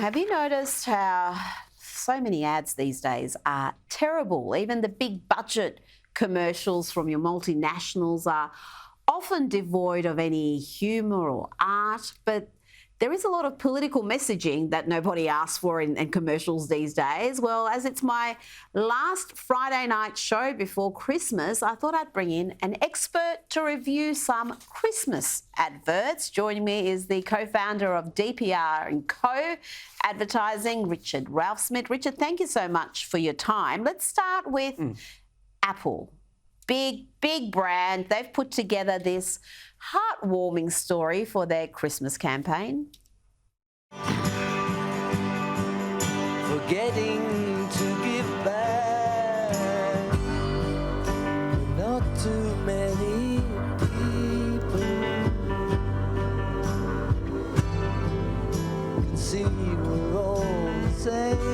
Have you noticed how so many ads these days are terrible? Even the big budget commercials from your multinationals are often devoid of any humour or art, but there is a lot of political messaging that nobody asks for in commercials these days. Well, as it's my last Friday night show before Christmas, I thought I'd bring in an expert to review some Christmas adverts. Joining me is the co-founder of DPR&Co Advertising, Richard Ralphsmith. Richard, thank you so much for your time. Let's start with Apple. Big brand. They've put together this heartwarming story for their Christmas campaign. Forgetting to give back, not too many people can see we're all the same.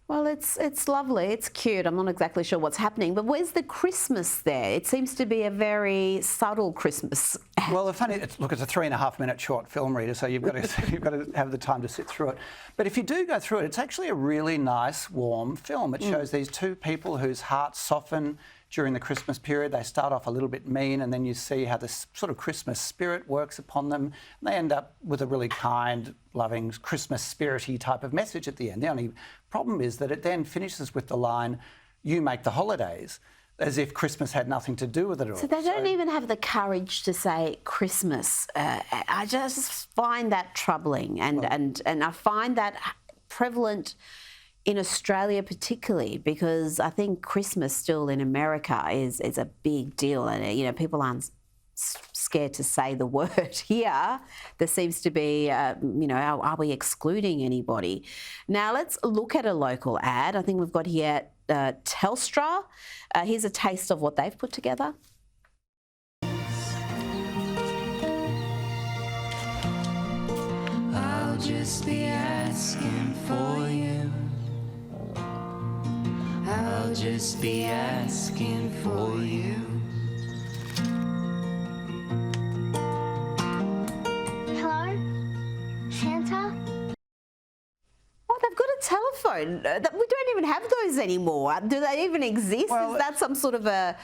Well, it's lovely, it's cute. I'm not exactly sure what's happening, but where's the Christmas there? It seems to be a very subtle Christmas. Well, it's a 3.5-minute short film, Rita, so you've got to have the time to sit through it. But if you do go through it, it's actually a really nice, warm film. It shows these two people whose hearts soften during the Christmas period. They start off a little bit mean, and then you see how this sort of Christmas spirit works upon them. And they end up with a really kind, loving, Christmas spirity type of message at the end. The only problem is that it then finishes with the line, "You make the holidays," as if Christmas had nothing to do with it at all. So they don't even have the courage to say Christmas. I just find that troubling, and I find that prevalent in Australia particularly, because I think Christmas still in America is a big deal, and people aren't scared to say the word. Here there seems to be are we excluding anybody? Now let's look at a local ad. I think we've got here Telstra. Here's a taste of what they've put together. I'll just be asking for you. I'll just be asking for you. Hello? Santa? Oh, they've got a telephone. We don't even have those anymore. Do they even exist? Well, is that some sort of a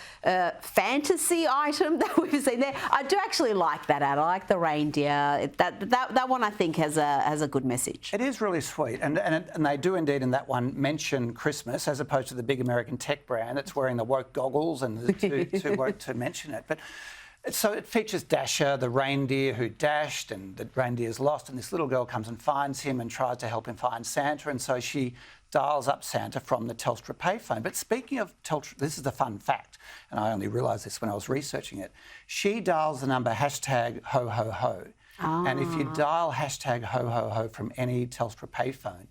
fantasy item that we've seen there? I do actually like that ad. I like the reindeer. That one I think has a good message. It is really sweet, and they do indeed in that one mention Christmas as opposed to the big American tech brand that's wearing the woke goggles and the too woke to mention it. But so it features Dasher, the reindeer who dashed, and the reindeer's lost, and this little girl comes and finds him and tries to help him find Santa, and so she dials up Santa from the Telstra payphone. But speaking of Telstra, this is the fun fact, and I only realised this when I was researching it. She dials the number #HO-HO-HO. And if you dial #HO-HO-HO from any Telstra payphone,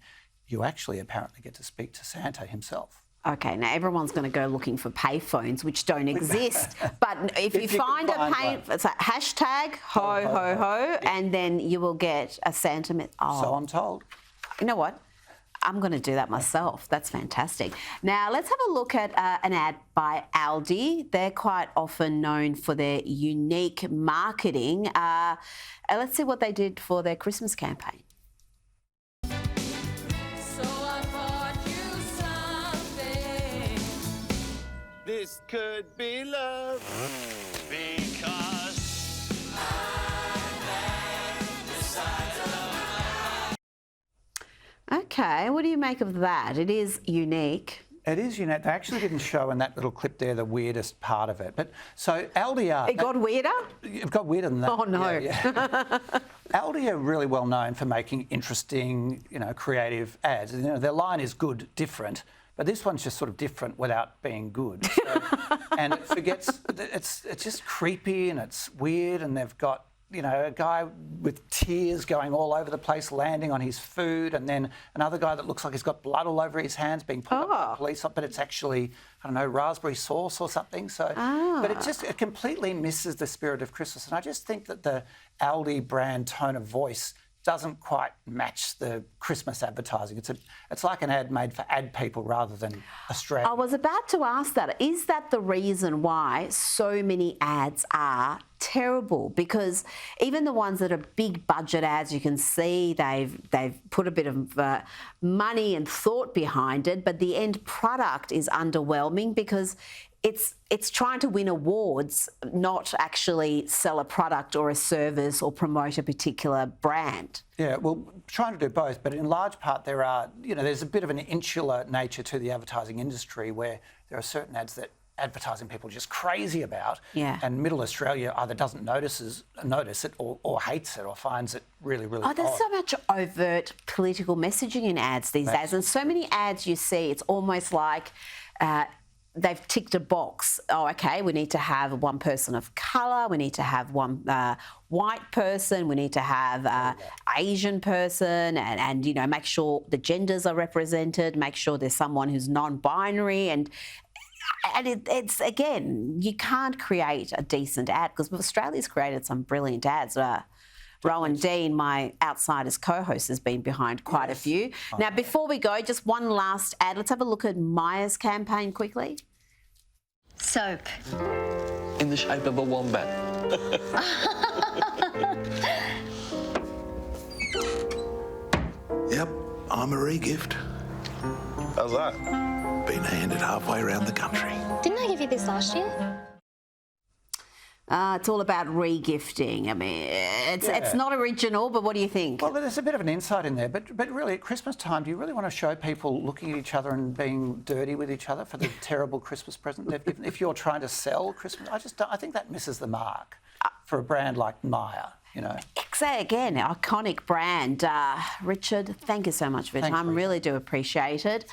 you actually apparently get to speak to Santa himself. Okay, now everyone's going to go looking for payphones which don't exist. But if you find a pay, it's like #HO-HO-HO, and then you will get a Santa. So I'm told. You know what? I'm going to do that myself. That's fantastic. Now, let's have a look at an ad by Aldi. They're quite often known for their unique marketing. Let's see what they did for their Christmas campaign. This could be love, because Okay, what do you make of that? It is unique. It is unique. They actually didn't show in that little clip there the weirdest part of it. But so Aldi are... It got weirder? It got weirder than that. Oh, no. Yeah. Aldi are really well known for making interesting, creative ads. Their line is good, different. But this one's just sort of different without being good. So, and it forgets, it's just creepy and it's weird, and they've got, a guy with tears going all over the place, landing on his food, and then another guy that looks like he's got blood all over his hands being pulled up by the police, but it's actually, raspberry sauce or something. So, but it completely misses the spirit of Christmas. And I just think that the Aldi brand tone of voice doesn't quite match the Christmas advertising. It's like an ad made for ad people rather than Australia. I was about to ask that. Is that the reason why so many ads are terrible? Because even the ones that are big budget ads, you can see they've put a bit of money and thought behind it, but the end product is underwhelming because it's trying to win awards, not actually sell a product or a service or promote a particular brand. Yeah, well, trying to do both, but in large part there's a bit of an insular nature to the advertising industry where there are certain ads that advertising people are just crazy about, and Middle Australia either doesn't notice it or hates it or finds it really, really there's odd. so much overt political messaging in ads these days, and so many ads you see, it's almost like they've ticked a box. Oh, okay, we need to have one person of colour, we need to have one white person, we need to have Asian person, and make sure the genders are represented, make sure there's someone who's non-binary, and it's again, you can't create a decent ad because Australia's created some brilliant ads. Rowan Dean, my Outsiders co-host, has been behind quite a few. Now, before we go, just one last ad. Let's have a look at Maya's campaign quickly. Soap. In the shape of a wombat. Yep, I'm a re-gift. How's that? Been handed halfway around the country. Didn't I give you this last year? It's all about re-gifting. I mean, it's not original, but what do you think? Well, there's a bit of an insight in there, but really at Christmas time, do you really want to show people looking at each other and being dirty with each other for the terrible Christmas present they've given? If you're trying to sell Christmas, I think that misses the mark for a brand like Maya, Again, iconic brand. Richard, thank you so much for your time. Rita. Really do appreciate it.